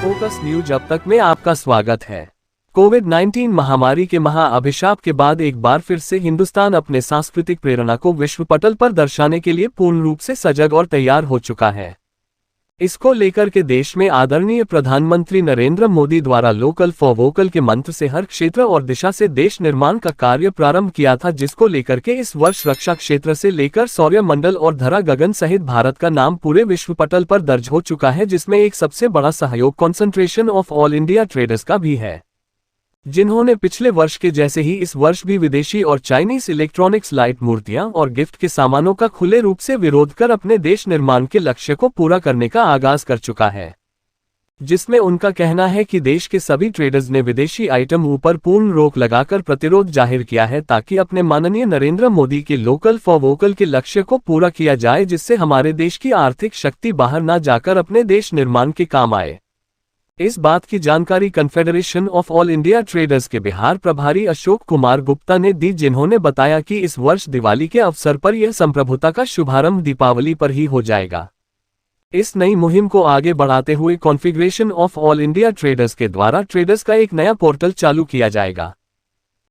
Focus news अब तक में आपका स्वागत है। कोविड-19 महामारी के महाअभिशाप के बाद एक बार फिर से हिंदुस्तान अपने सांस्कृतिक प्रेरणा को विश्व पटल पर दर्शाने के लिए पूर्ण रूप से सजग और तैयार हो चुका है। इसको लेकर के देश में आदरणीय प्रधानमंत्री नरेंद्र मोदी द्वारा लोकल फॉर वोकल के मंत्र से हर क्षेत्र और दिशा से देश निर्माण का कार्य प्रारंभ किया था, जिसको लेकर के इस वर्ष रक्षा क्षेत्र से लेकर सौर्य मंडल और धरा गगन सहित भारत का नाम पूरे विश्व पटल पर दर्ज हो चुका है, जिसमें एक सबसे बड़ा सहयोग concentration of all India traders का भी है, जिन्होंने पिछले वर्ष के जैसे ही इस वर्ष भी विदेशी और चाइनीज इलेक्ट्रॉनिक्स लाइट मूर्तियां और गिफ्ट के सामानों का खुले रूप से विरोध कर अपने देश निर्माण के लक्ष्य को पूरा करने का आगाज कर चुका है, जिसमें उनका कहना है कि देश के सभी ट्रेडर्स ने विदेशी आइटम ऊपर पूर्ण रोक लगाकर प्रतिरोध जाहिर किया है, ताकि अपने माननीय नरेंद्र मोदी के लोकल फॉर वोकल के लक्ष्य को पूरा किया जाए, जिससे हमारे देश की आर्थिक शक्ति बाहर न जाकर अपने देश निर्माण के काम आए। इस बात की जानकारी confederation of all India traders के बिहार प्रभारी अशोक कुमार गुप्ता ने दी, जिन्होंने बताया कि इस वर्ष दिवाली के अवसर पर यह संप्रभुता का शुभारंभ दीपावली पर ही हो जाएगा। इस नई मुहिम को आगे बढ़ाते हुए configuration of all India traders के द्वारा ट्रेडर्स का एक नया पोर्टल चालू किया जाएगा,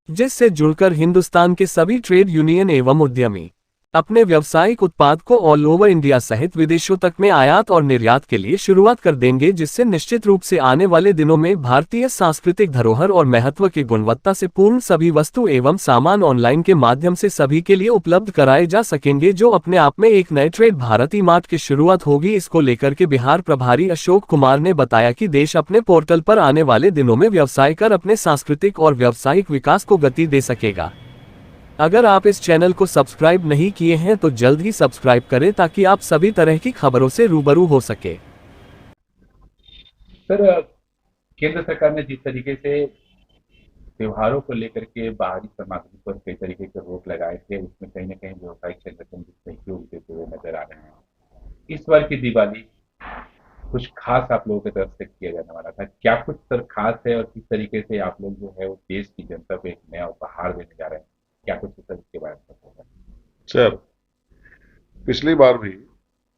जिससे जुड़कर हिंदुस्तान के सभी ट्रेड यूनियन एवं उद्यमी अपने व्यावसायिक उत्पाद को ऑल ओवर इंडिया सहित विदेशों तक में आयात और निर्यात के लिए शुरुआत कर देंगे, जिससे निश्चित रूप से आने वाले दिनों में भारतीय सांस्कृतिक धरोहर और महत्व की गुणवत्ता से पूर्ण सभी वस्तु एवं सामान ऑनलाइन के माध्यम से सभी के लिए उपलब्ध कराए जा सकेंगे, जो अपने आप में एक नए ट्रेड भारती मार्ट की शुरुआत होगी। इसको लेकर के बिहार प्रभारी अशोक कुमार ने बताया कि देश अपने पोर्टल पर आने वाले दिनों में व्यवसाय कर अपने सांस्कृतिक और व्यावसायिक विकास को गति दे सकेगा। अगर आप इस चैनल को सब्सक्राइब नहीं किए हैं तो जल्द ही सब्सक्राइब करें, ताकि आप सभी तरह की खबरों से रूबरू हो सके। सर, केंद्र सरकार ने जिस तरीके से त्योहारों को लेकर के बाहरी सामग्री पर कई तरीके के रोक लगाए थे, उसमें कहीं ना कहीं व्यवसायिक संगठन भी सहयोग देते हुए नजर आ रहे हैं। इस बार की दिवाली कुछ खास आप लोगों की तरफ से किया जाने वाला था, क्या कुछ सर खास है, और किस तरीके से आप लोग जो है वो देश की जनता को एक नया उपहार देने जा रहे हैं, क्या कुछ इसके बारे में होगा? सर, पिछली बार भी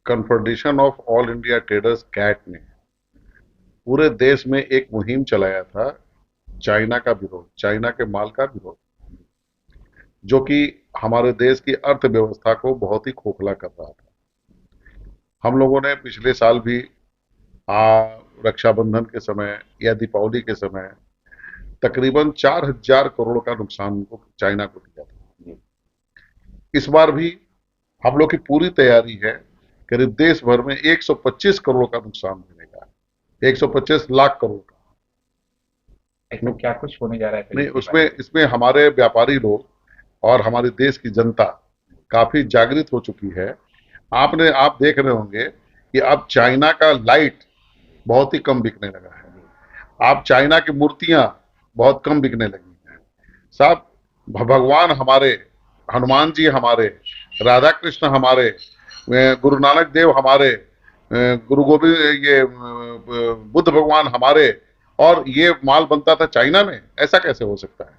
confederation of all India traders CAIT ने पूरे देश में एक मुहिम चलाया था, चाइना का विरोध, चाइना के माल का विरोध, जो कि हमारे देश की अर्थव्यवस्था को बहुत ही खोखला कर रहा था। हम लोगों ने पिछले साल भी रक्षाबंधन के समय या दीपावली के समय तकरीबन 4000 करोड़ का नुकसान चाइना को दिया था। इस बार भी हम लोग की पूरी तैयारी है, करीब देश भर में 125 करोड़ का नुकसान देने का, 125 लाख करोड़ का। इसमें क्या कुछ होने जा रहा है? नहीं, इसमें हमारे व्यापारी लोग और हमारे देश की जनता काफी जागृत हो चुकी है। आप देख रहे होंगे कि अब चाइना का लाइट बहुत ही कम बिकने लगा है, अब चाइना की मूर्तियां बहुत कम बिकने लगी हैं। साहब, भगवान हमारे, हनुमान जी हमारे, राधा कृष्ण हमारे, गुरु नानक देव हमारे, गुरु गोविंद, ये बुद्ध भगवान हमारे, और ये माल बनता था चाइना में, ऐसा कैसे हो सकता है?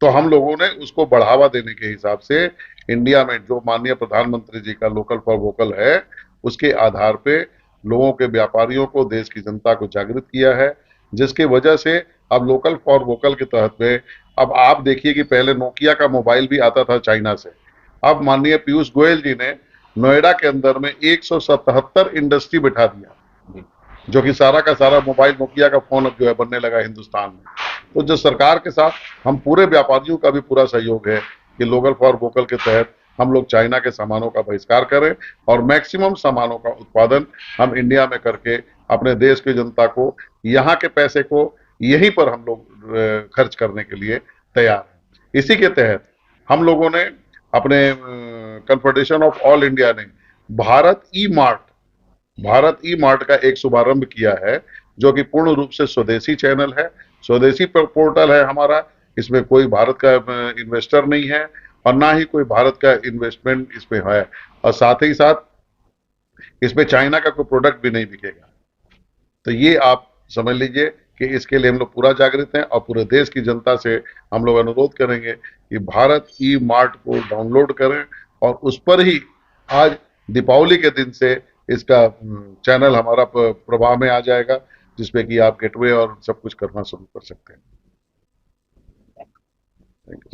तो हम लोगों ने उसको बढ़ावा देने के हिसाब से इंडिया में जो माननीय प्रधानमंत्री जी का लोकल फॉर वोकल है, उसके आधार पे लोगों के, व्यापारियों को, देश की जनता को जागृत किया है, जिसकी वजह से अब लोकल फॉर वोकल के तहत में अब आप देखिए कि पहले नोकिया का मोबाइल भी आता था चाइना से। अब माननीय पीयूष गोयल जी ने नोएडा के अंदर में 177 इंडस्ट्री बिठा दिया, जो कि सारा का सारा मोबाइल नोकिया का फोन अब जो है बनने लगा हिंदुस्तान में। तो जो सरकार के साथ हम पूरे व्यापारियों का भी पूरा सहयोग है कि लोकल फॉर वोकल के तहत हम लोग चाइना के सामानों का बहिष्कार करें और मैक्सिमम सामानों का उत्पादन हम इंडिया में करके अपने देश की जनता को, यहाँ के पैसे को यहीं पर हम लोग खर्च करने के लिए तैयार हैं। इसी के तहत हम लोगों ने अपने कन्फेडरेशन ऑफ ऑल इंडिया ने भारत ई मार्ट का एक शुभारंभ किया है, जो कि पूर्ण रूप से स्वदेशी चैनल है, स्वदेशी पोर्टल है हमारा। इसमें कोई भारत का इन्वेस्टर नहीं है और ना ही कोई भारत का इन्वेस्टमेंट इसमें है, और साथ ही साथ इसमें चाइना का कोई प्रोडक्ट भी नहीं बिकेगा। तो ये आप समझ लीजिए कि इसके लिए हम लोग पूरा जागृत हैं, और पूरे देश की जनता से हम लोग अनुरोध करेंगे कि भारत ई मार्ट को डाउनलोड करें, और उस पर ही आज दीपावली के दिन से इसका चैनल हमारा प्रभाव में आ जाएगा। जिसपे कि आप गेटवे और सब कुछ करना शुरू कर सकते हैं। Thank you.